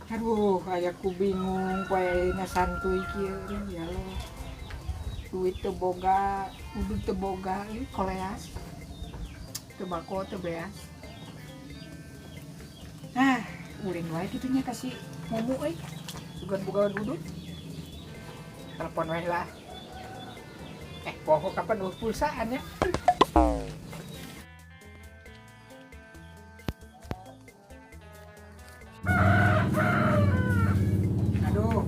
Aduh, ayahku bingung poena santuy kieu ya lo. Duit teu boga, udud teu boga, ieu koleas. Teu bako teu beas. Ah, ulin wae kitu nya kasih momo euy. Sugan boga udud. Telepon wae lah. Poho kapan pulsaan ya? Aduh,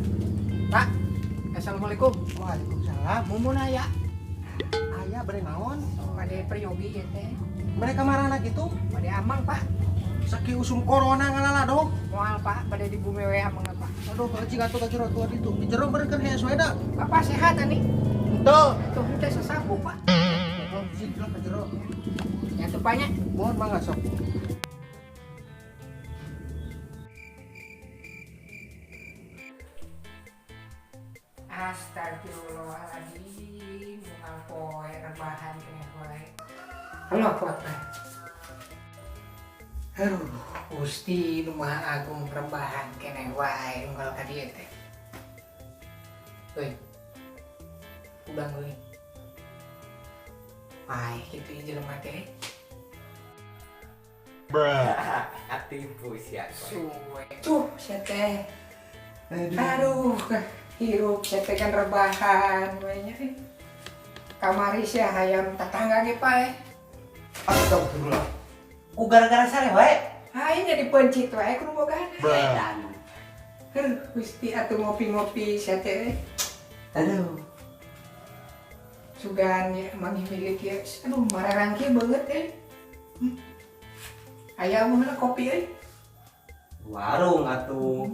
Pak. Assalamualaikum. Waalaikumsalam. Mumun aya. Ayah beri naon? Pada peryogi ya teh. Mereka marana gitu? Pada amang Pak. Saki usum corona ngalala dong. Moal Pak, pada di bumi we amang Pak. Aduh, cing atuh ka jero tua ditu. Di jero beurkeun hea sueda. Bapak sehat ani? Henteu. Tuh teh sasapu Pak. Oh, sing ka jero. Ya teu banyak. Mohon mangga sok. Astagfirullahaladzim. Mual poe rebahan kene wae. Halo kuat teh. Aduh, Gusti nu Maha Agung rebahan kene wae unggal ka dieu teh. Euy. Udang euy. Ai, kitu ieu jelema teh. Atipus ya. Suwe. Tuh, sia teh. Aduh, hirup sia teh kan rebahan we nya. Kamari sia hayam tetangga ge pae. Astagfirullah. Ku gara-gara sare wae. Hai nya dipencit wae ku bogaan. Edan. Gusti atuh ngopi-ngopi sia teh. Aduh. Sugan ya mangi milik ya. Aduh, mararang kieu beungeut Aya mah kopi euy. Warung atuh.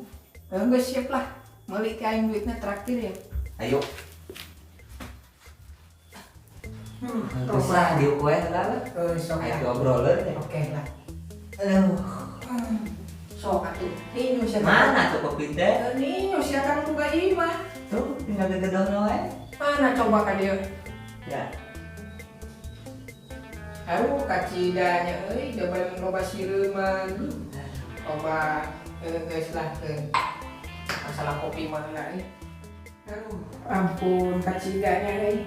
Geus siap lah. Meuli ti aing duitna traktir ya. Ayo. Terus Coba. lah diuk wae lah. Sok ya. Ayo obroleun deh. Oke lah. Aduh. Sok atuh. Ninyo sia. Mana tuh kopi teh? Ninyo sia kan boga imah. Tuh tinggal gegedon wae. Mana coba ka dieu? Ya. Aduh, kacidanya euy, jaban loba sireuman. Loba geus lah masalah kopi mah euy. Aduh, ampun kacidanya euy.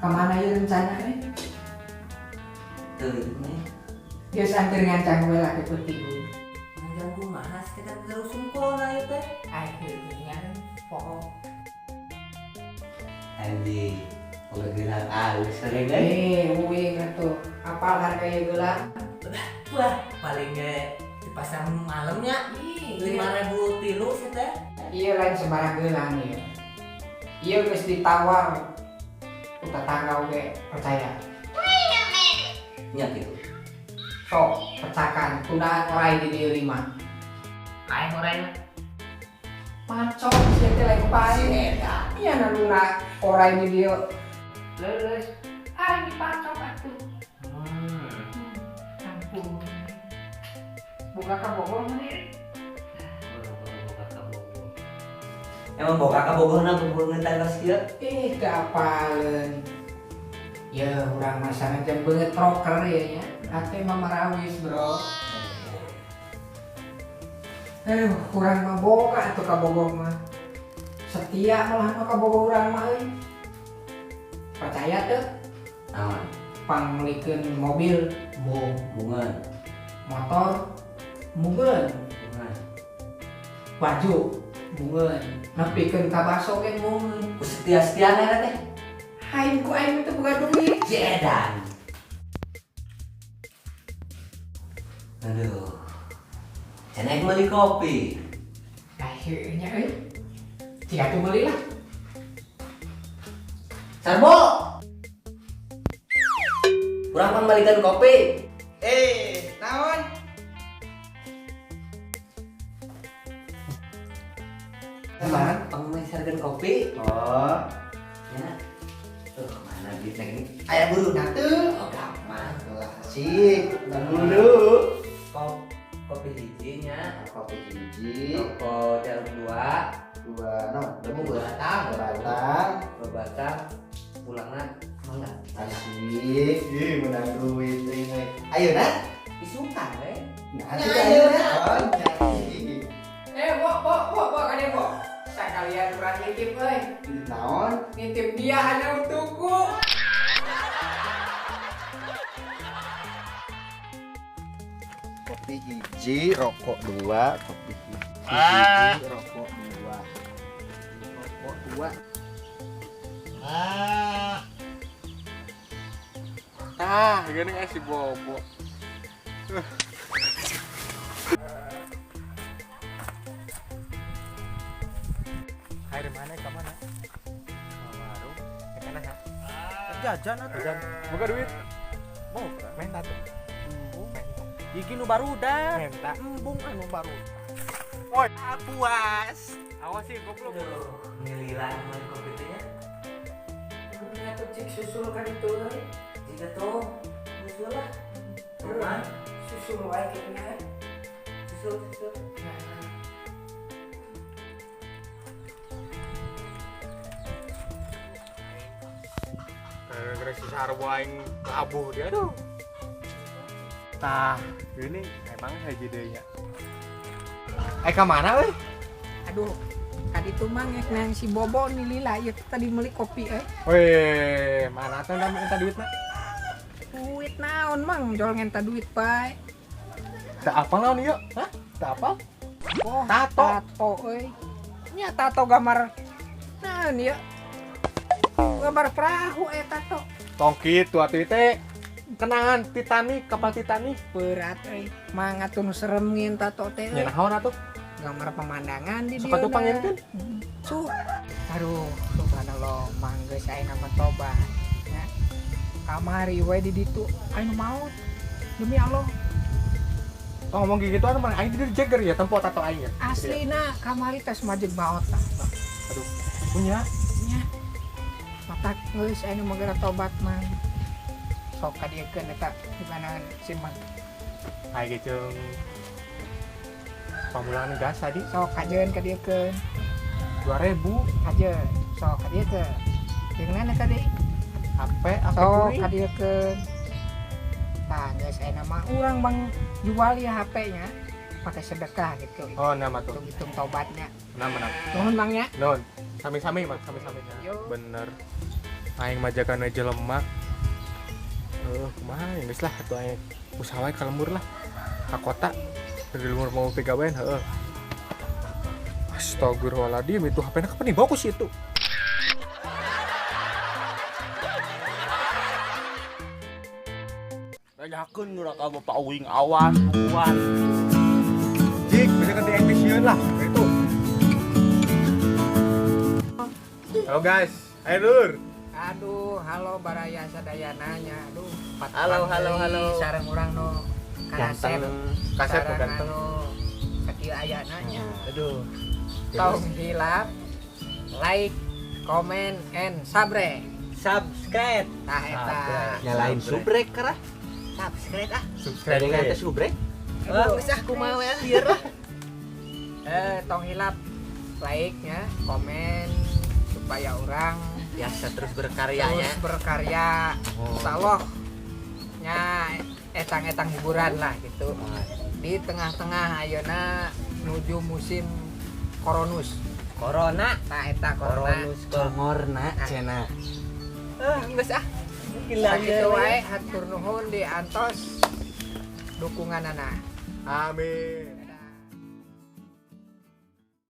Kamana ieu rencana euy? Tuh ini. Geus anteur ngancang we lah ke peuting. Ngancang kumaha kita terus sungkul na ieu teh. Akhirnya poho. Anjing. Kalau gerak alus sering kan? Uing atuh. Apal harga ieu gelang? Wah, paling ge di pasar malamnya 5.000 tilu sih teh. Ieu lain sembarang gelang ieu. Ieu geus ditawar ku tetangga oge percaya. Nya gitu. Sok pecakan kunaon orai di dieu 5. Aing orai Macok sia teh lain pae. Iya naluna orai di dieu. Leus. Aing dipacok atuh. Ampun. Boga ka Bogor meureun. Emang bawa kakak Bogorna beungeut tanggal kieu? Kapaleun. Ya urang masa ngajem beungeut proker ya nya. Ate mah marawis, Bro. Urang mah boga atuh ka Bogor mah. Setia malah ka Bogor urang mah euy. Percaya teu? Aman. Pang meulikeun mobil, Bungan. motor, munggeun, Bungan. baju, munggeun, nepikeun ka baso ge munggeun. Ku setia-setiana eta teh. Hain ku aing teh boga duit. Jedan. Aduh. Cenah meuli kopi. Akhirnya euy. Jika tuh meuli lah. Sarbo. Kurang pembalikan kopi. Naon? Kemarin pembalikan kopi. Oh, Ya. Tuh, mana duitnya ini? Aya buru atuh. Oh, gampang. Lah, sik. Dulu. Kopi hijinya. Kopi hiji, Toko jarum 2. dua, naon? Dua batang. Batang. Dua batang. Pulangna mangga. Asik. Ih, menang duit ini. Ayo nah. Isukan we. Nah, Ya, ayo ayo, nah. Bos, nitip euy. Naon? Nitip dia hanya untukku. Kopi hiji, rokok dua. Kopi hiji, rokok dua. Rokok dua. Gini si Bobo. Hai di mana ke mana? Warung. Ke sana ha? Jajan atuh. Buka duit. Mau main tatu. Main. Iki nu baru dah. Menta. Embung anu baru. Woi, puas. Awas sih goblok. Miliran main kopi teh ya. Punya tuh cik susul kan itu euy. Jika tuh musuh lah. Teman, Susul wae kayaknya. susul. Gara-gara si Sarwa aing labuh dia aduh. Tah, ini emang haji deui nya. Ka mana weh? Aduh, tadi tuh mang nang si Bobo nih lila ya tadi beli kopi Weh, mana tuh minta duitna? Duit naon mang jol ngenta duit bae. Tak apa naon ieu? Hah? Tak apa? Oh, Tato. Tato euy. Nya tato gambar naon ya? Gambar perahu tato. Tong kitu atuh teh. Kenangan Titanic, kapal Titanic. Berat euy. Mang atuh nu serem ngeun tato teh. Nya naon atuh? Gambar pemandangan di dieu. Sepatu panginkeun? Aduh, subhanallah, mangga saya nama tobat. Ya. Kamari we di ditu, anu maut. Demi Allah, Oh, ngomong gitu atuh mana aing di Jagger ya tempo tato aing ya. aslina kamari tes majeg maut tah. Aduh, punya. Nya. Matak geus anu magara tobat mah. Sok kadiekeun eta dipanangan simpan. Aing ge jeung pamulangan gas tadi Sok kajeun kadiekeun. 2000 Kajeun. Sok kadiekeun. Jeung nana kadi. HP Sok kuring. kadiekeun. Tah geus aya mah urang bang jual ya HP-nya pakai sedekah gitu. Oh, nama tuh. Hitung tobatnya. Nama. Nuhun Bang ya. Non, sami-sami Mak, sami-sami. Yo. Bener. Aing majakan aja lemak. Kumaha ya geus lah atuh aing usaha wae ka lembur lah. Ka kota. Dari lembur mau pegawean heueuh. Astagfirullahaladzim, itu HP-na kapan dibawa ku situ? Tanyakeun urang ka Bapak Uing awan. Jik, bisa ganti ambition lah, itu. Halo guys, ayo Lur. Aduh, halo Baraya Sadayananya. Aduh, Halo. Sareng urang no Ganteng. Kaset tuh sareng ganteng. anu sakieu ayananya. Aduh. Tong hilap, like, comment, and Subscribe. Tah eta. Nyalain subrek kara. Subscribe ah. Subscribe. Tadi ngantes subrek. Geus ah kumaha we lieur lah. Tong hilap, like nya, komen supaya orang Biasa terus berkarya ya. terus berkarya. Insyaallah nya etang-etang hiburan lah gitu. Di tengah-tengah ayeuna menuju musim koronus. Corona. Tah eta corona. Coronus kongorna cenah. Geus ah. Gila Sakitu wae hatur nuhun di antos dukunganana. Amin.